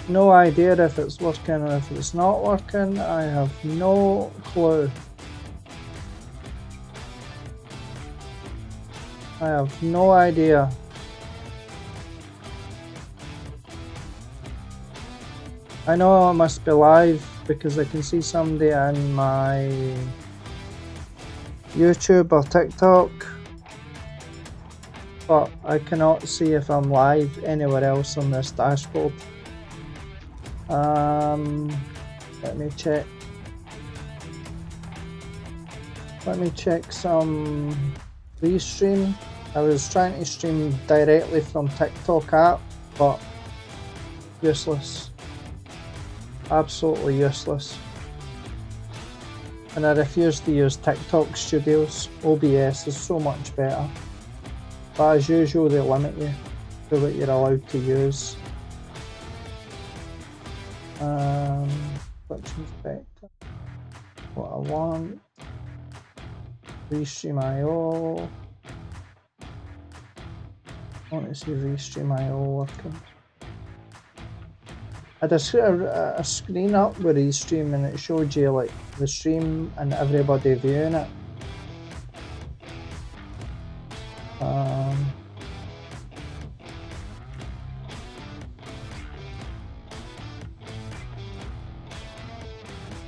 no idea if it's working or if it's not working. I have no clue. I have no idea. I know it must be live because I can see somebody in my YouTube or TikTok, but I cannot see if I'm live anywhere else on this dashboard. Let me check. Let me check some restream. I was trying to stream directly from TikTok app, but useless. Absolutely useless. And I refuse to use TikTok Studios. OBS is so much better. But as usual, they limit you to what you're allowed to use. Glitch inspector. What I want. Restream IO. I want to see Restream IO working. I had a screen up with Restream and it showed you like the stream and everybody viewing it.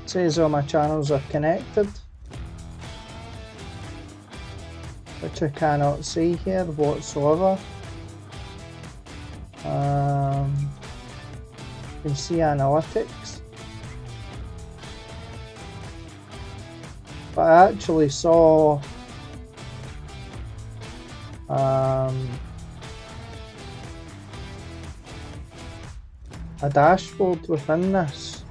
It says all my channels are connected, which I cannot see here whatsoever. You can see analytics, but I actually saw a dashboard within this.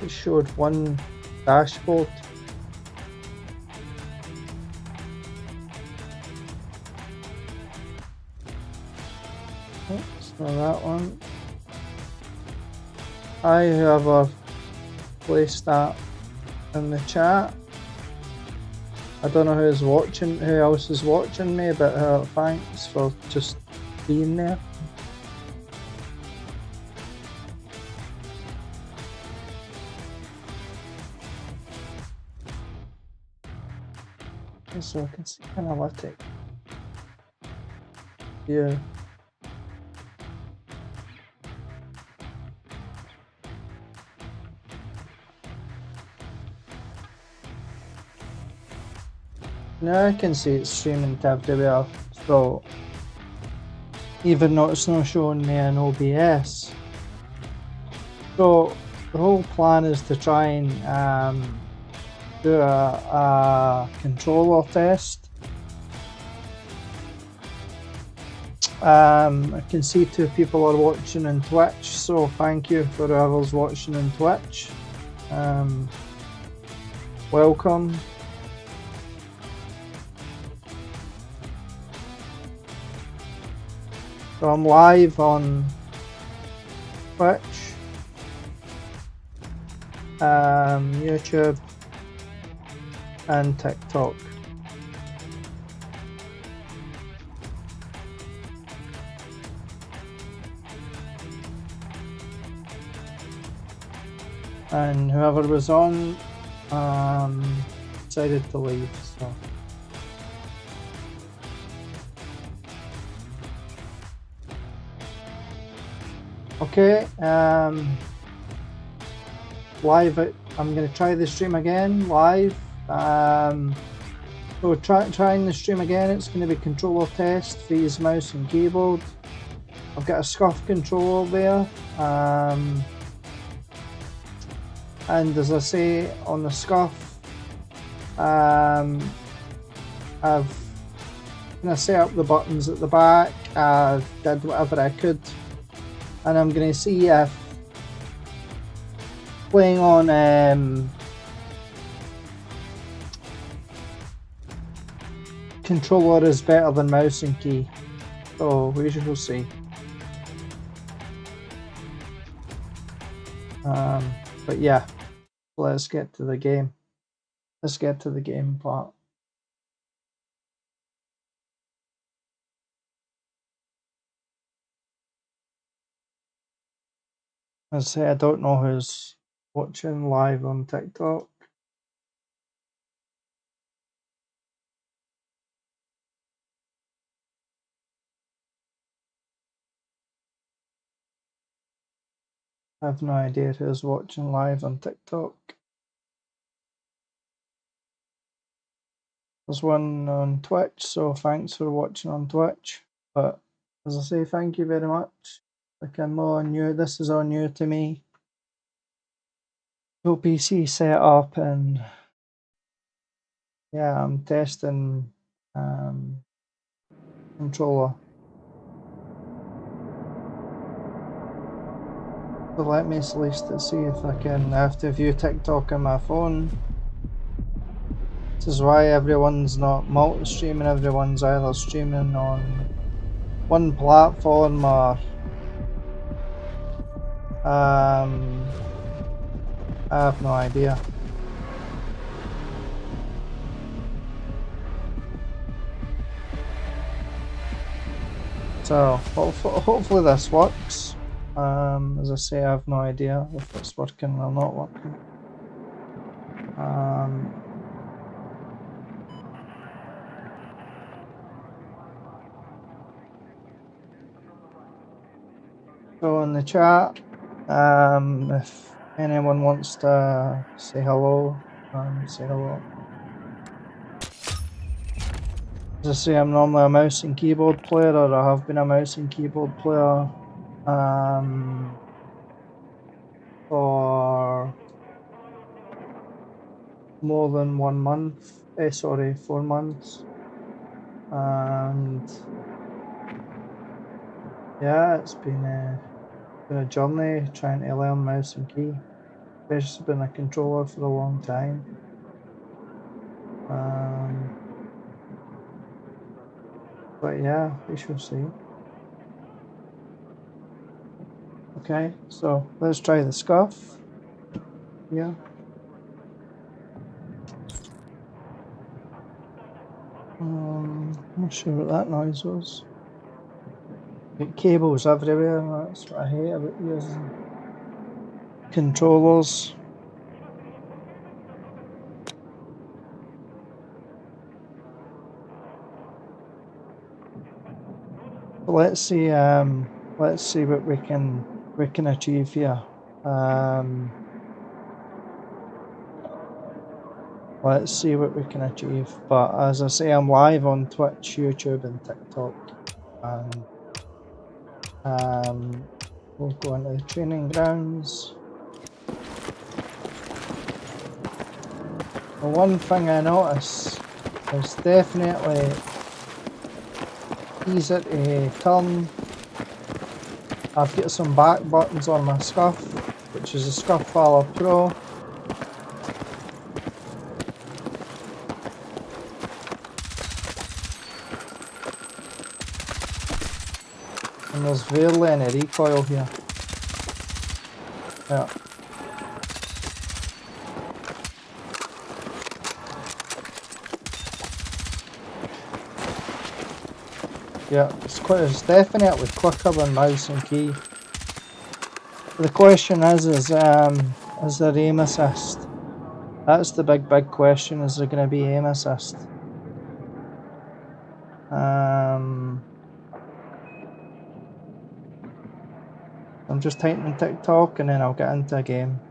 It showed one dashboard. Oops, not that one. Whoever placed that in the chat. I don't know who's watching, who else is watching me, but thanks for just being there. Okay, so I can see analytics. Yeah. Now I can see it's streaming to everywhere, so even though it's not showing me an OBS. So the whole plan is to try and do a controller test. I can see 2 people are watching on Twitch, so thank you for whoever's watching on Twitch. Welcome. So I'm live on Twitch, YouTube, and TikTok. And whoever was on decided to leave, so. Okay, live. I'm going to try the stream again live. So trying the stream again. It's going to be controller test for his mouse and keyboard. I've got a Scuff controller there, and as I say on the Scuff, I've set up the buttons at the back. I did whatever I could. And I'm going to see if playing on controller is better than mouse and key. So we shall see. But yeah, let's get to the game. Let's get to the game part. I say I don't know who's watching live on TikTok. I have no idea who's watching live on TikTok. There's one on Twitch, so thanks for watching on Twitch. But as I say, thank you very much. Like I'm all new. This is all new to me. Full PC setup, and yeah, I'm testing controller. So let me at least see if I can. I have to view TikTok on my phone. This is why everyone's not multi-streaming. Everyone's either streaming on one platform or I have no idea. So hopefully this works. As I say, I have no idea if it's working or not working. So in the chat, if anyone wants to say hello, say hello. As I say, I'm normally a mouse and keyboard player, or I have been a mouse and keyboard player for more than 1 month. Sorry, 4 months. And yeah, it's been a journey trying to learn mouse and key. Especially been a controller for a long time. But yeah, we shall see. Okay, so let's try the Scuff. Yeah. I'm not sure what that noise was. Got cables everywhere, that's what I hate about using controllers. Let's see what we can achieve here. Let's see what we can achieve. But as I say, I'm live on Twitch, YouTube, and TikTok, and we'll go into the training grounds. The one thing I notice is definitely easier to turn. I've got some back buttons on my Scuff, which is a Scuff Valor Pro. And there's barely any recoil here. Yeah. Yeah, it's definitely quicker than mouse and key. The question is there aim assist? That's the big question. Is there going to be aim assist? I'm just typing TikTok and then I'll get into a game.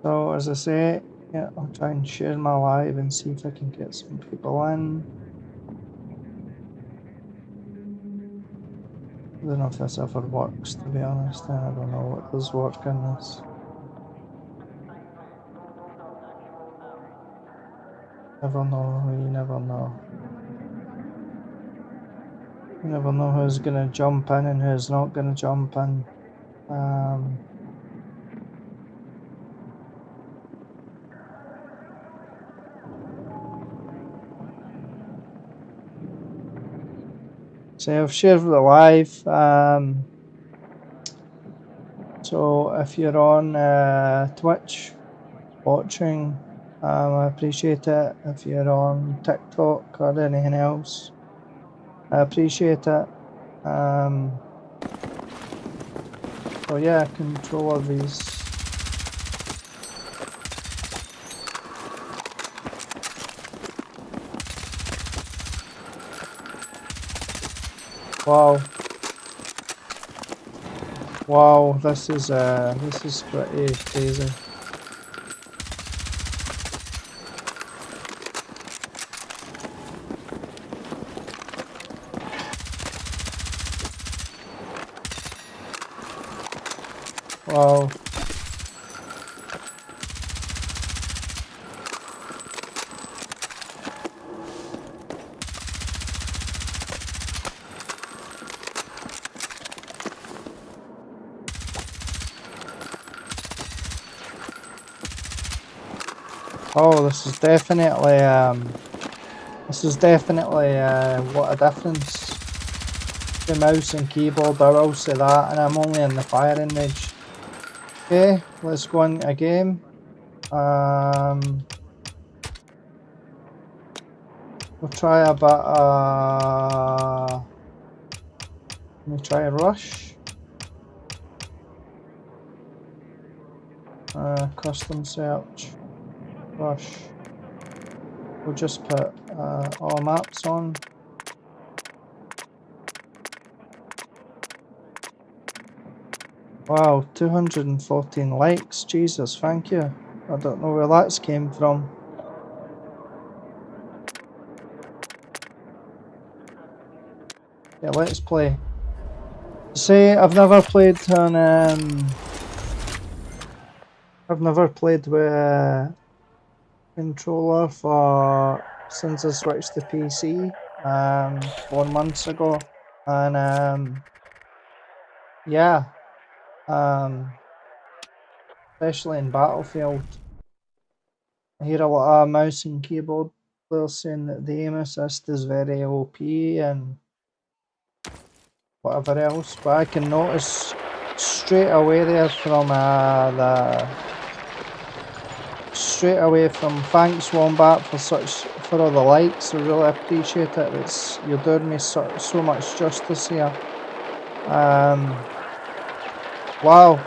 So as I say, yeah, I'll try and share my live and see if I can get some people in. I don't know if this ever works, to be honest. I don't know what does work in this. Never know, you never know. You never know who's gonna jump in and who's not gonna jump in. So I've shared the live. So if you're on Twitch watching, I appreciate it. If you're on TikTok or anything else, I appreciate it. So yeah, control of these. Wow. Wow, this is pretty crazy. Wow. Oh, this is definitely what a difference. The mouse and keyboard, I will say that, and I'm only in the firing range. Okay, let's go on a game. We'll try a bit. Let me try a rush. Custom search. Rush. We'll just put all maps on. Wow, 214 likes. Jesus, thank you. I don't know where that's came from. Yeah, let's play. Say, I've never played on. I've never played with a controller since I switched to PC 4 months ago, and yeah, especially in Battlefield, I hear a lot of mouse and keyboard players saying that the aim assist is very OP and whatever else, but I can notice straight away there from thanks Wombat for all the likes. I really appreciate it. You're doing me so much justice here. Wow,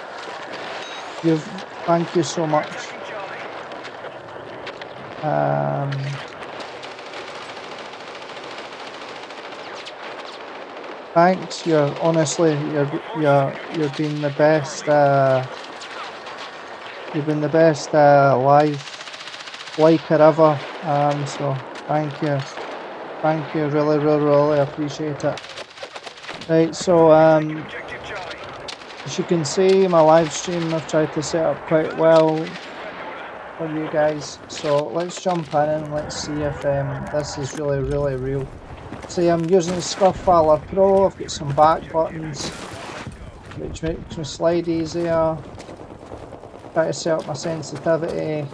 thank you so much. Thanks. You've been the best. You've been the best live liker ever. So thank you. Thank you. Really, really, really appreciate it. Right. So as you can see, my live stream I've tried to set up quite well for you guys. So let's jump in and let's see if this is really, really real. See, I'm using Scuff Valor Pro. I've got some back buttons, which makes me slide easier. Try to set up my sensitivity.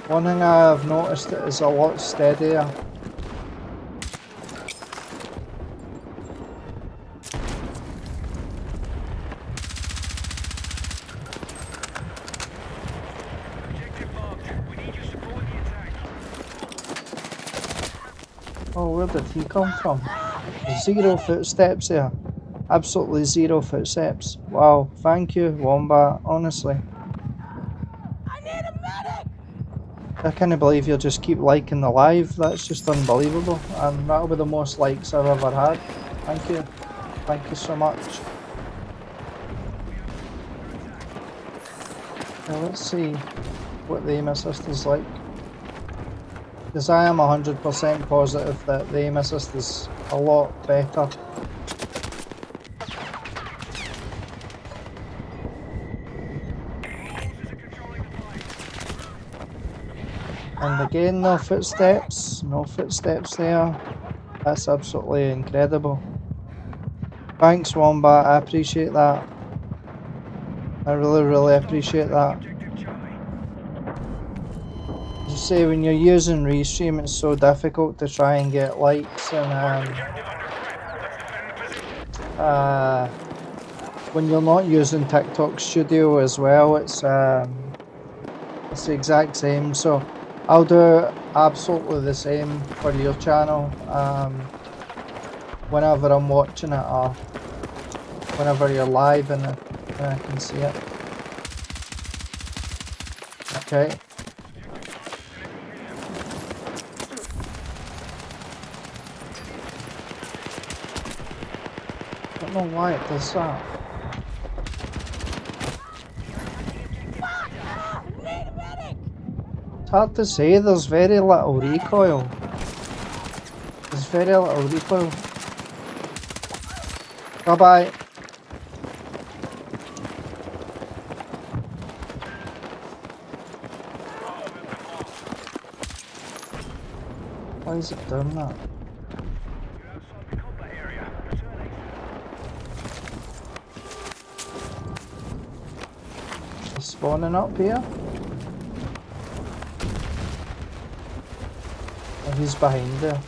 One thing I've noticed is a lot steadier. Oh, where did he come from? 0 footsteps there. Absolutely 0 footsteps. Wow, thank you, Wombat, honestly. I need a medic! I can't believe you'll just keep liking the live. That's just unbelievable. And that'll be the most likes I've ever had. Thank you. Thank you so much. Now let's see what the aim assist is like. Because I am 100% positive that the aim assist is a lot better. And again, no footsteps there. That's absolutely incredible. Thanks, Wombat, I appreciate that. I really, really appreciate that. say when you're using Restream, it's so difficult to try and get likes, and when you're not using TikTok Studio as well, it's the exact same. So I'll do absolutely the same for your channel. Whenever I'm watching it, or whenever you're live, and I can see it. Okay. I don't know why it does that. It's hard to say, there's very little recoil. There's very little recoil. Bye-bye. Why is it doing that? It's spawning up here. Oh, he's behind there.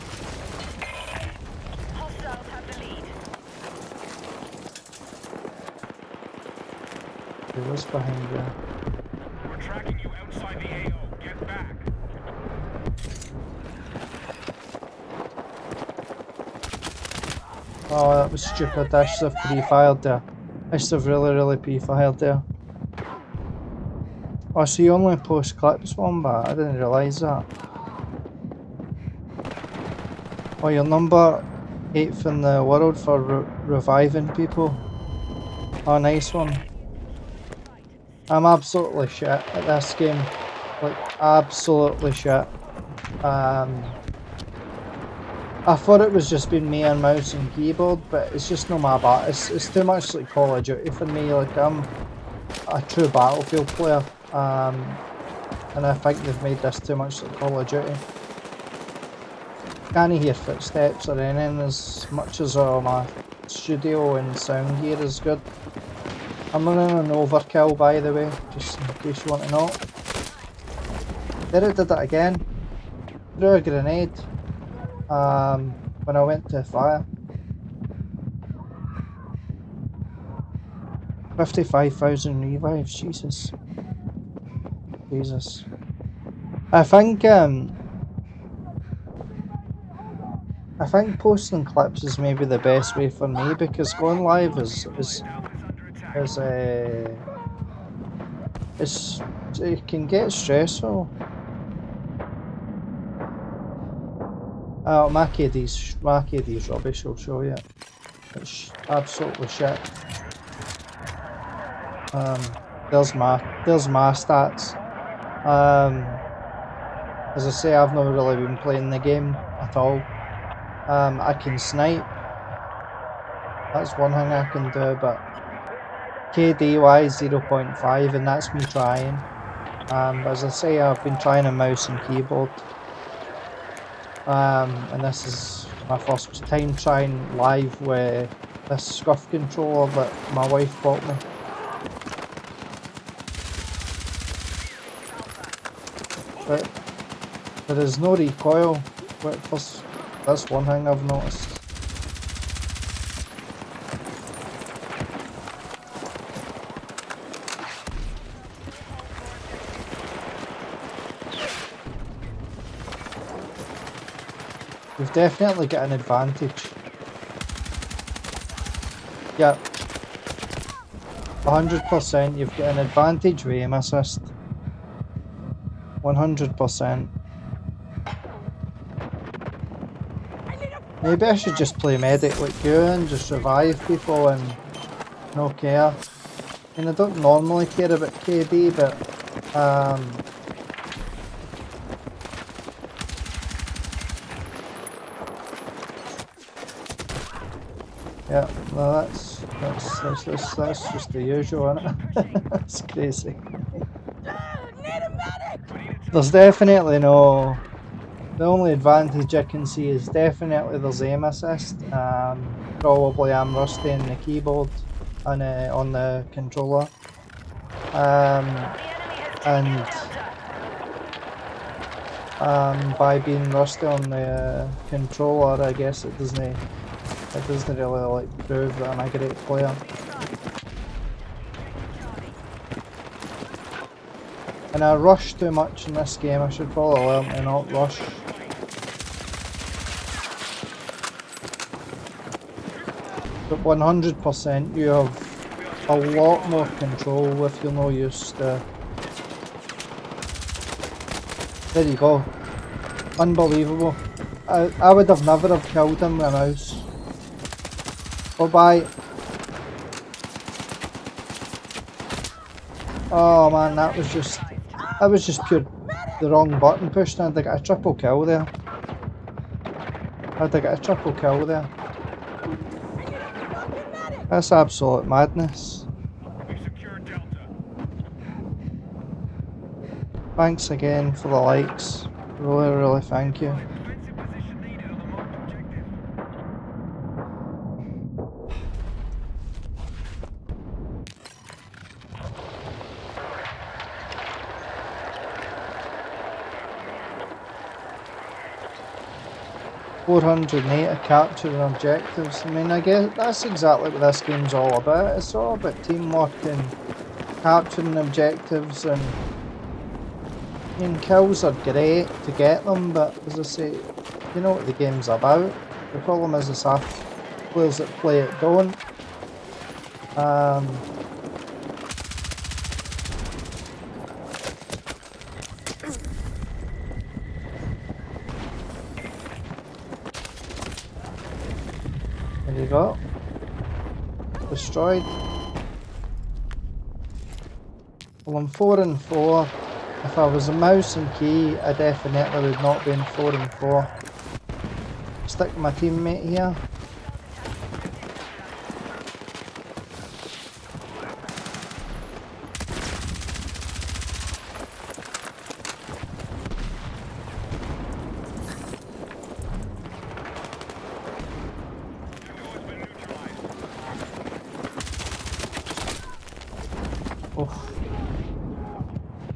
Hostiles have the lead. He was behind there. We're tracking you outside the AO. Get back. Oh, that was stupid. I should have pre-fired there. I should have really pre-fired there. Oh, so you only post clips, Wombat? I didn't realise that. Oh, you're number 8th in the world for reviving people. Oh, nice one. I'm absolutely shit at this game. Like, absolutely shit. I thought it was just been me and mouse and keyboard, but it's just no my bad. It's too much like Call of Duty for me. Like, I'm a true Battlefield player, and I think they've made this too much like Call of Duty. Can't hear footsteps or anything as much as my studio and sound gear is good. I'm running an overkill, by the way, just in case you want to know. There it did it again. Threw a grenade. When I went to fire. 55,000 revives, Jesus. I think posting clips is maybe the best way for me, because going live it can get stressful. Oh, my KD's rubbish, I'll show you. It's absolutely shit. There's my stats. As I say, I've not really been playing the game at all. I can snipe. That's one thing I can do, but KD wise 0.5, and that's me trying. But as I say, I've been trying a mouse and keyboard. And this is my first time trying live with this Scuff controller that my wife bought me. But there is no recoil. That's one thing I've noticed. You've definitely got an advantage. Yeah. 100% you've got an advantage with aim assist. 100%. Maybe I should just play medic like you and just revive people and no care. I mean, I don't normally care about KD, but yeah, well that's just the usual, isn't it? That's crazy. There's definitely no. The only advantage I can see is definitely there's aim assist. Probably I'm rusty in the keyboard and on the controller. And by being rusty on the controller, I guess it doesn't really like prove that I'm a great player. And I rush too much in this game. I should probably learn to not rush. But 100% you have a lot more control if you're not used to. There you go. Unbelievable. I would have never have killed him with a mouse. Bye. Oh man, that was just pure the wrong button pushed, and I got a triple kill there. That's absolute madness. Thanks again for the likes. Really thank you. $408 capturing objectives. I mean, I guess that's exactly what this game's all about. It's all about teamwork and capturing objectives, and I mean, kills are great to get them, but as I say, you know what the game's about. The problem is players that play it don't. There you go. Destroyed. Well, I'm 4 and 4. If I was a mouse and key, I definitely would not be in 4 and 4. Stick my teammate here.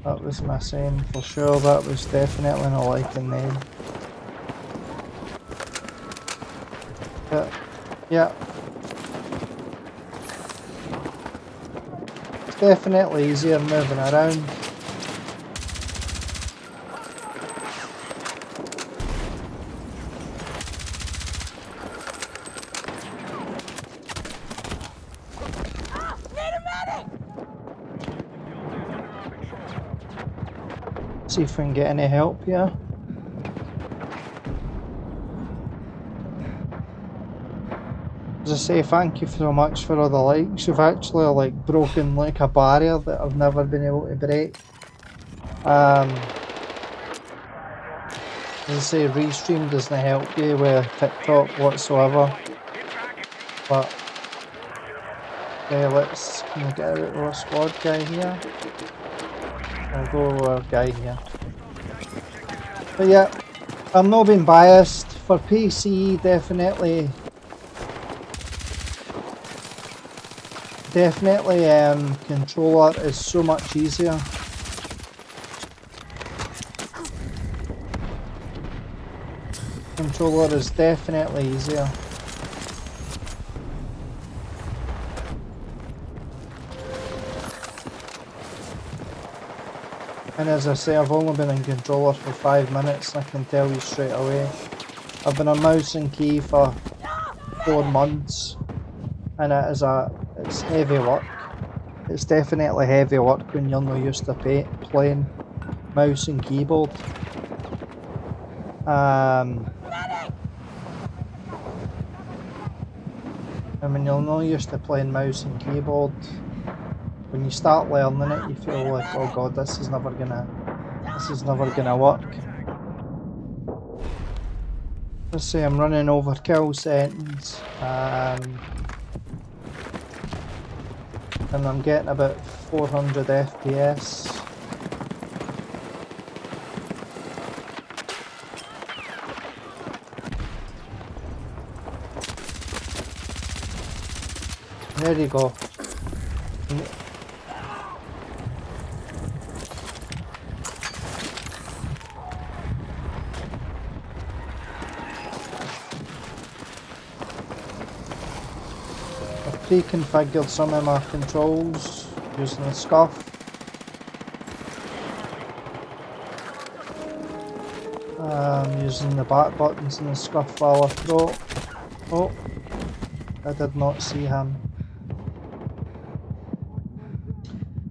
That was my saying for sure. That was definitely not liking name. Yeah. It's definitely easier moving around. See if we can get any help here. As I say, thank you so much for all the likes. You've actually like broken like a barrier that I've never been able to break. As I say, restream doesn't help you with TikTok whatsoever. But okay, let's can we get out our squad guy here. I'll go with our guy here. But yeah, I'm not being biased. For PC, definitely controller is so much easier. Controller is definitely easier. And as I say, I've only been in controller for 5 minutes, and I can tell you straight away. I've been on mouse and key for 4 months, and it's heavy work. It's definitely heavy work when you're not used to playing mouse and keyboard. I mean, you're not used to playing mouse and keyboard. When you start learning it, you feel like, oh god, this is never gonna work. Let's say I'm running over kill settings, and I'm getting about 400 FPS. There you go. pre-configured some of my controls using the Scuff. Using the back buttons in the Scuff Valor Pro. Oh, I did not see him.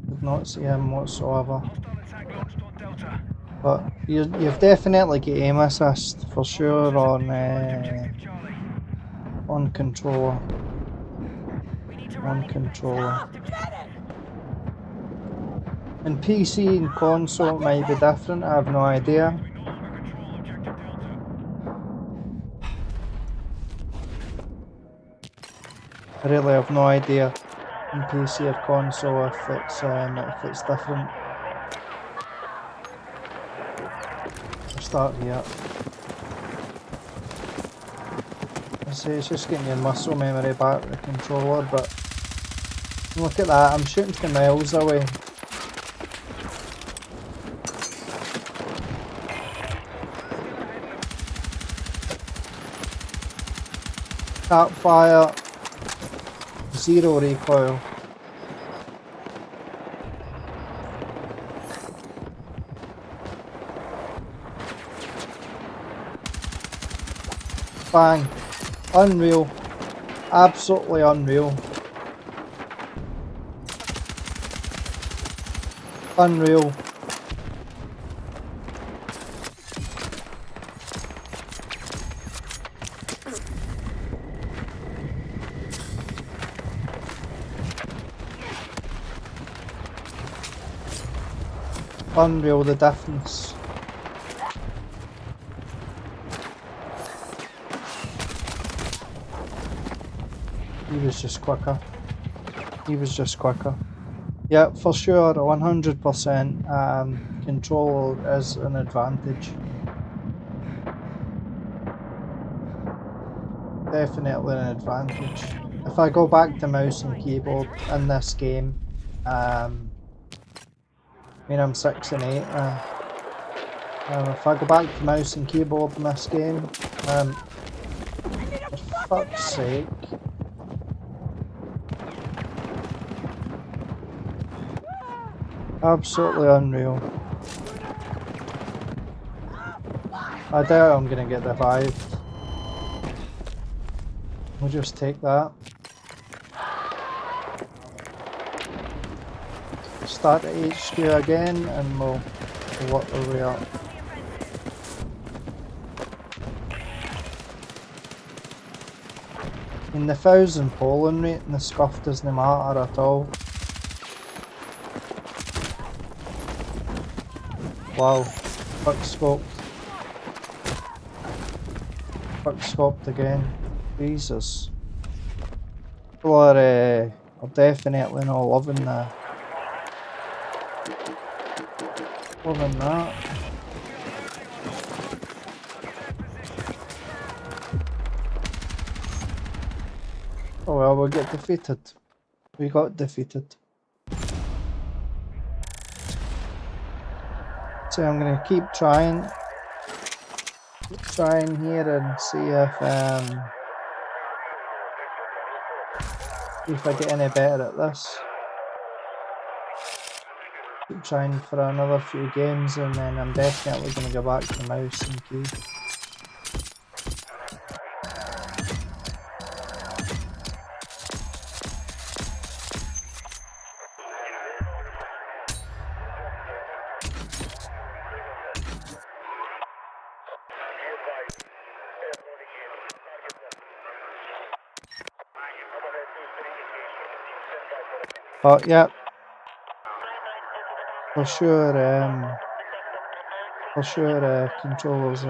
Did not see him whatsoever. Hostile attack launched on Delta. But you've definitely got aim assist for sure on Objective Charlie. controller. On controller. And PC and console might be different, I have no idea. We no longer control objective Delta. I really have no idea in PC or console if it's different. I'll start here. I say it's just getting your muscle memory back with the controller, but look at that, I'm shooting from miles away. Tap fire, zero recoil. Bang. Unreal. Absolutely unreal. Unreal. Unreal, the difference. He was just quicker. He was just quicker. Yeah, for sure, 100%. Control is an advantage. Definitely an advantage. If I go back to mouse and keyboard in this game, I mean I'm 6 and 8 now. If I go back to mouse and keyboard in this game, for fuck's sake. Absolutely unreal. I doubt I'm gonna get revived. We'll just take that. Start at HQ again and we'll work our way up. In the 1000 polling rate and the Scuff doesn't matter at all. Wow, quick scoped. Quick scoped again. Jesus. People are definitely not loving that. Loving that. Oh well, we'll get defeated. We got defeated. So I'm gonna keep trying. Keep trying here and see if I get any better at this. Keep trying for another few games and then I'm definitely gonna go back to mouse and key. But yeah, for sure, controllers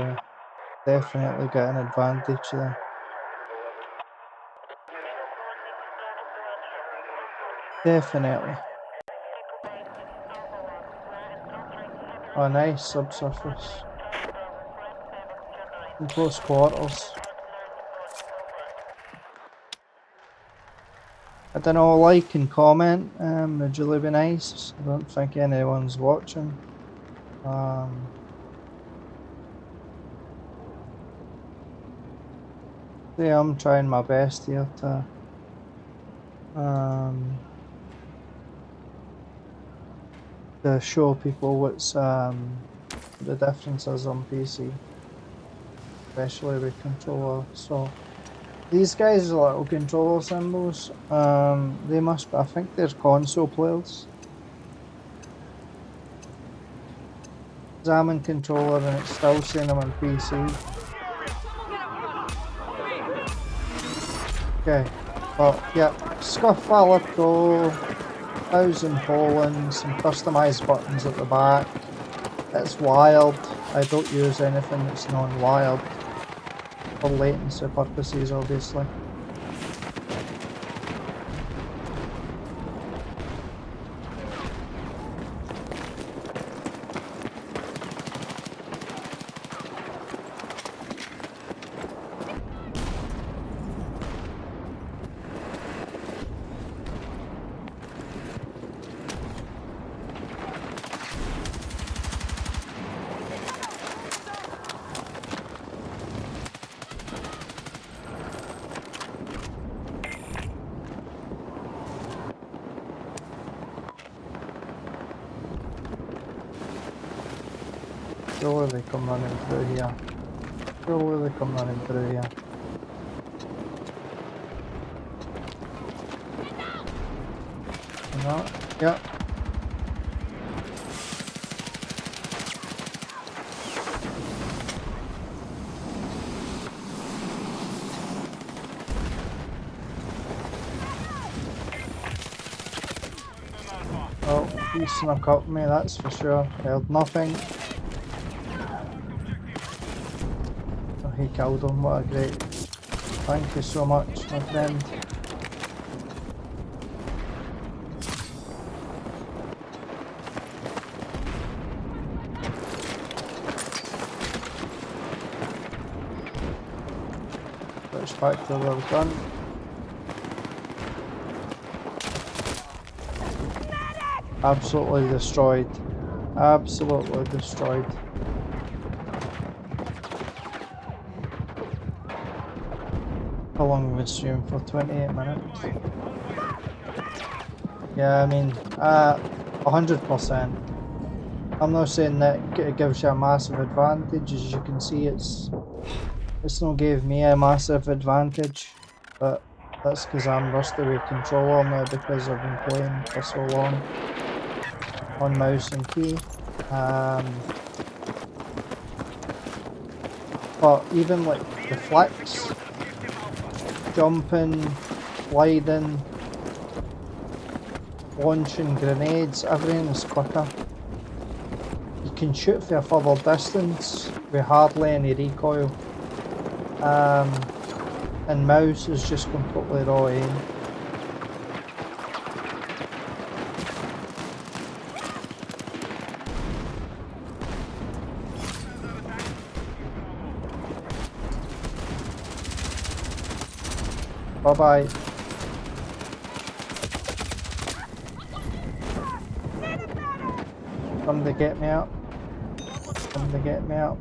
definitely got an advantage there. Definitely. Oh nice, subsurface. In close quarters. I don't know, like and comment, would really be nice. I don't think anyone's watching. Yeah, I'm trying my best here to To show people what's the differences on PC, especially with controller. So these guys are little controller symbols. They must be, I think they're console players. I'm in controller and it's still saying I'm on PC. Okay, but yeah, Scuff Valor Pro, 1000 Poland, some customized buttons at the back. It's wired. I don't use anything that's non-wired for latency purposes, obviously. Surely they come running through here. Surely they come running through here. No, yep. Oh, he snuck up me, that's for sure. Heard nothing. Oh, he killed him, what a great. Thank you so much, my friend. Switch back to the gun. Absolutely destroyed. Absolutely destroyed. How long have we streamed for? 28 minutes. Yeah, I mean, 100%. I'm not saying that it gives you a massive advantage. As you can see, it's not gave me a massive advantage, but that's because I'm rusty with controller now because I've been playing for so long on mouse and key. But even like the flicks, jumping, sliding, launching grenades, everything is quicker. You can shoot for a further distance with hardly any recoil. And mouse is just completely raw aim. Bye bye. Come to get me up. Come to get me up.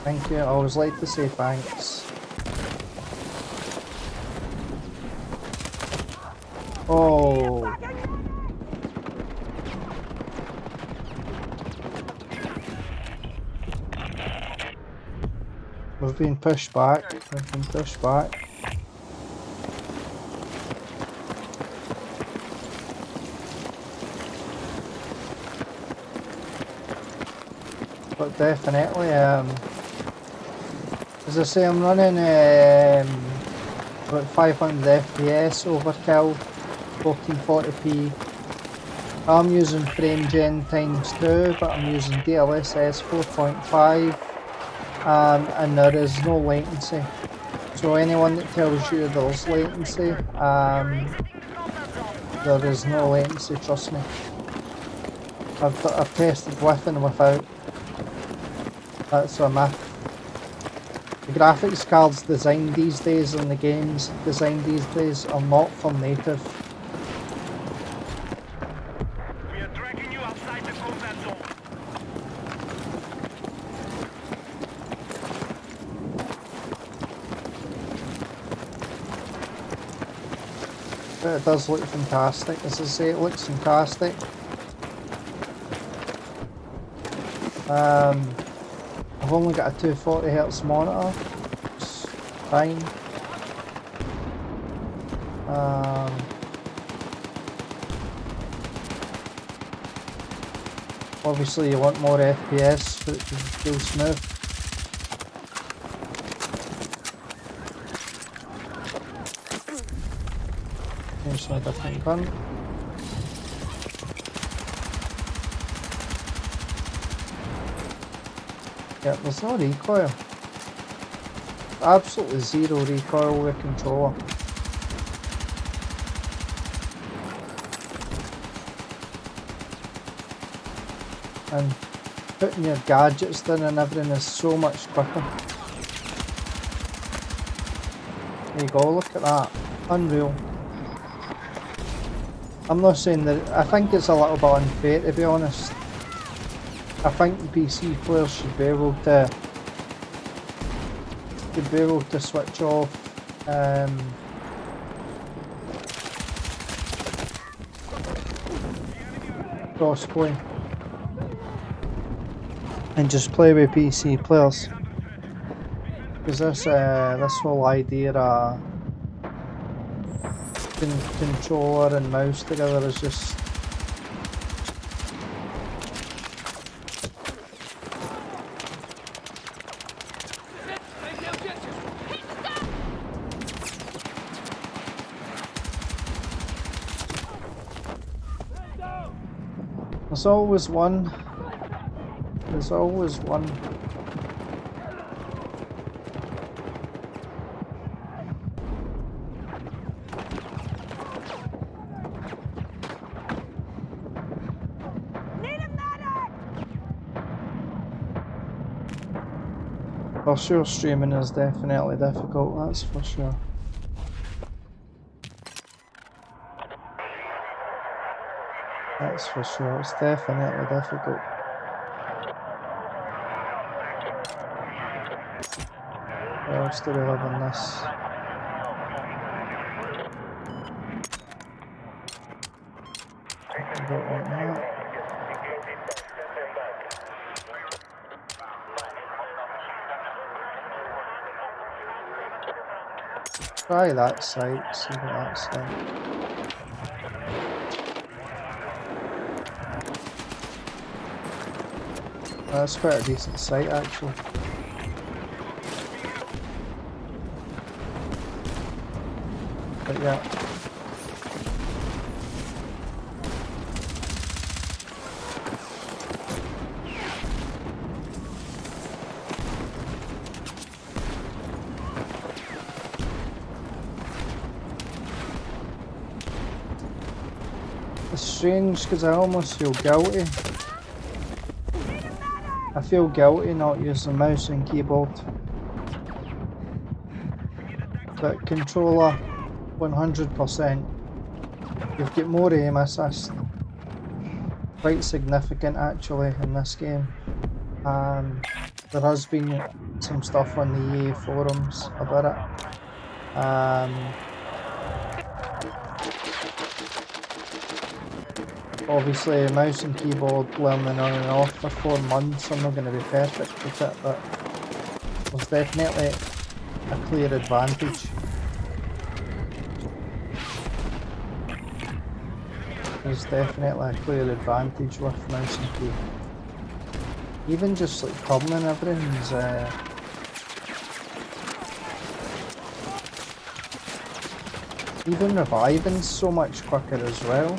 Thank you. I always like to say thanks. Oh. We've been pushed back. We've been pushed back. But definitely, as I say, I'm running about 500 FPS overkill, 1440p. I'm using frame gen ×2, but I'm using DLSS 4.5, and there is no latency. So anyone that tells you there's latency, there is no latency, trust me. I've tested with and without. That's a myth. The graphics cards designed these days and the games designed these days are not for native. We are tracking you outside the combat zone. but it does look fantastic. As I say, it looks fantastic. I've only got a 240Hz monitor. It's fine. Obviously you want more FPS for it to feel smooth. Here's a different gun. Yeah, there's no recoil. Absolutely zero recoil with a controller. And putting your gadgets in and everything is so much quicker. There you go, look at that. Unreal. I'm not saying that, I think it's a little bit unfair to be honest. I think PC players should be able to switch off crossplay and just play with PC players, because this whole idea of controller and mouse together is just there's always one. There's always one. Need a medic! For sure, streaming is definitely difficult, that's for sure. That's for sure, it's definitely difficult. What else do we have in this? Don't want that. Try that site, see what that's like. That's quite a decent site actually. But yeah. It's strange because I almost feel guilty. I feel guilty not using mouse and keyboard. But controller, 100%. You've got more aim assist. Quite significant actually in this game. There has been some stuff on the EA forums about it. Obviously, mouse and keyboard learning on and off for 4 months, I'm not going to be perfect with it, but there's definitely a clear advantage. There's definitely a clear advantage with mouse and key. Even just like covering and everything's even reviving's so much quicker as well.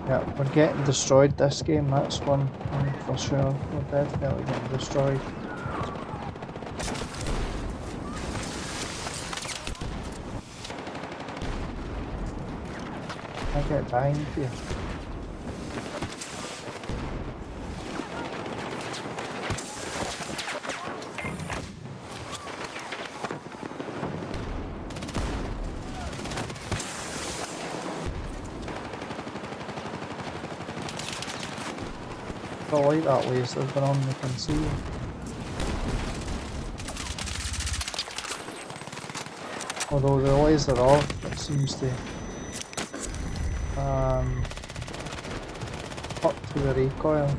Yeah, we're getting destroyed this game, that's one thing for sure. We're definitely getting destroyed. I get behind you. I like that laser going on, you can see. Although the laser off, it seems to up to the recoil.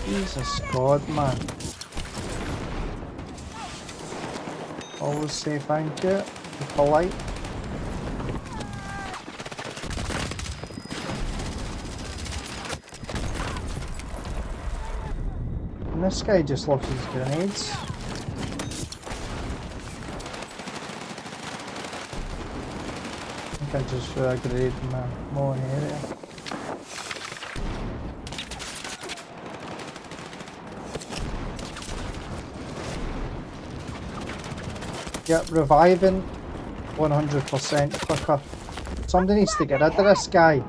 Jesus God, man. Always say thank you, be polite. And this guy just loves his grenades. I think I just threw a grenade in my own area. Yep, reviving 100% quicker. Somebody needs to get rid of this guy.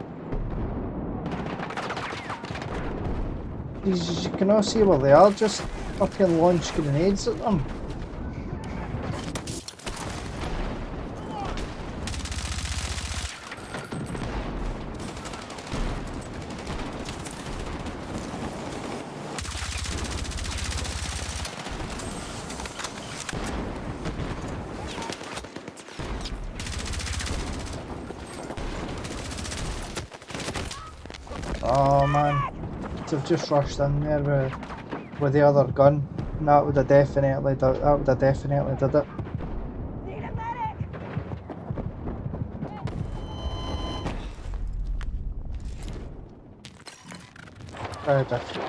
Jesus, you can all see where they are, just fucking launch grenades at them. Oh man, they've just rushed in there with the other gun, and that would have definitely did it. Need a medic!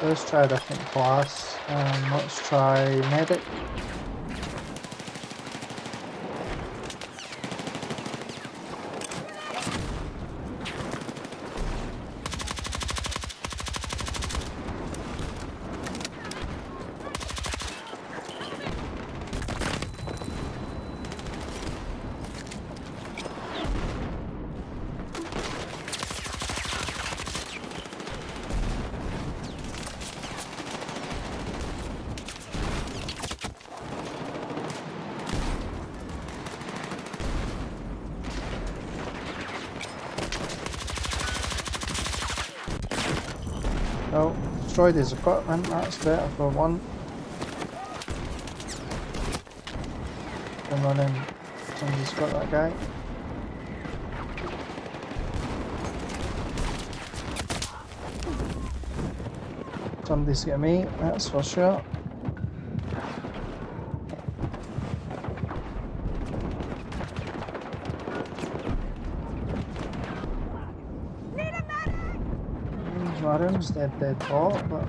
Let's try a different class. Let's try medic. Oh, destroyed his equipment, that's better for one. Come on in, somebody's got that guy. Somebody's got me, that's for sure. My room's dead hot, but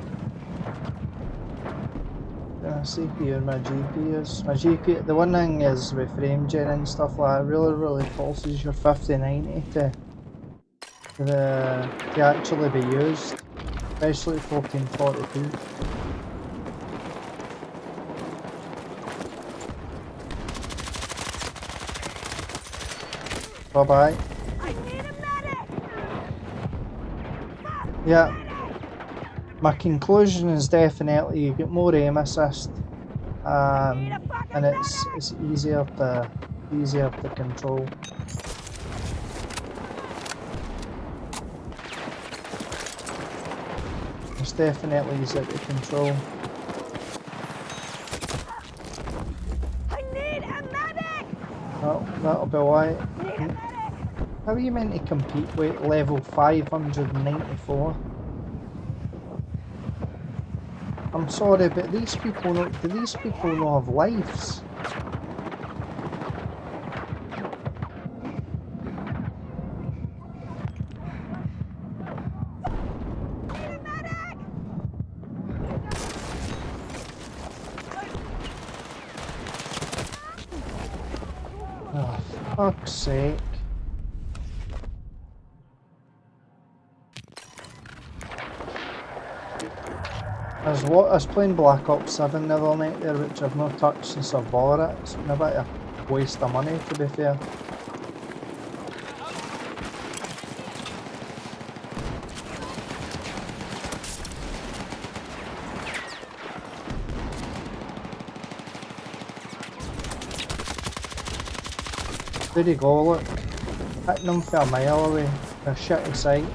CPU and my GPUs. My GPU, the one thing is with frame gen and stuff like that, really forces your 5090 to actually be used, especially 1440p. Bye bye. I need a medic! Yeah, my conclusion is definitely you get more aim assist, and it's easier to control. It's definitely easier to control. I need a medic! Oh, that'll be why. Need a medic! How are you meant to compete with level 594? I'm sorry, but these people do these people not have lives? Need a medic! Oh, fuck's sake. I was playing Black Ops 7 the other night there, which I've not touched since I've bought it. It's been a bit of a waste of money, to be fair. There you go, look. Hitting them for a mile away. They're shitty sight.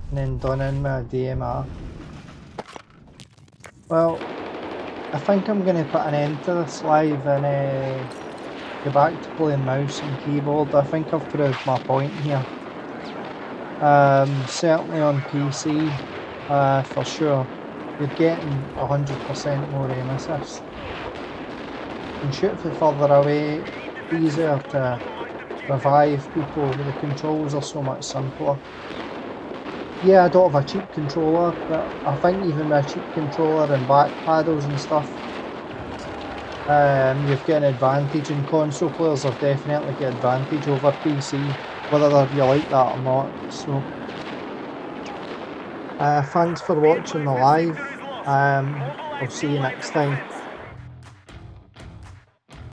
And then done in with a DMR. Well, I think I'm going to put an end to this live and go back to playing mouse and keyboard. I think I've proved my point here. Certainly on PC, for sure, you're getting 100% more aim assist. You can shoot from further away, easier to revive people, the controls are so much simpler. Yeah, I don't have a cheap controller, but I think even with a cheap controller and back paddles and stuff, you've got an advantage, and console players have definitely got advantage over PC, whether you like that or not. So, thanks for watching the live. I'll see you next time.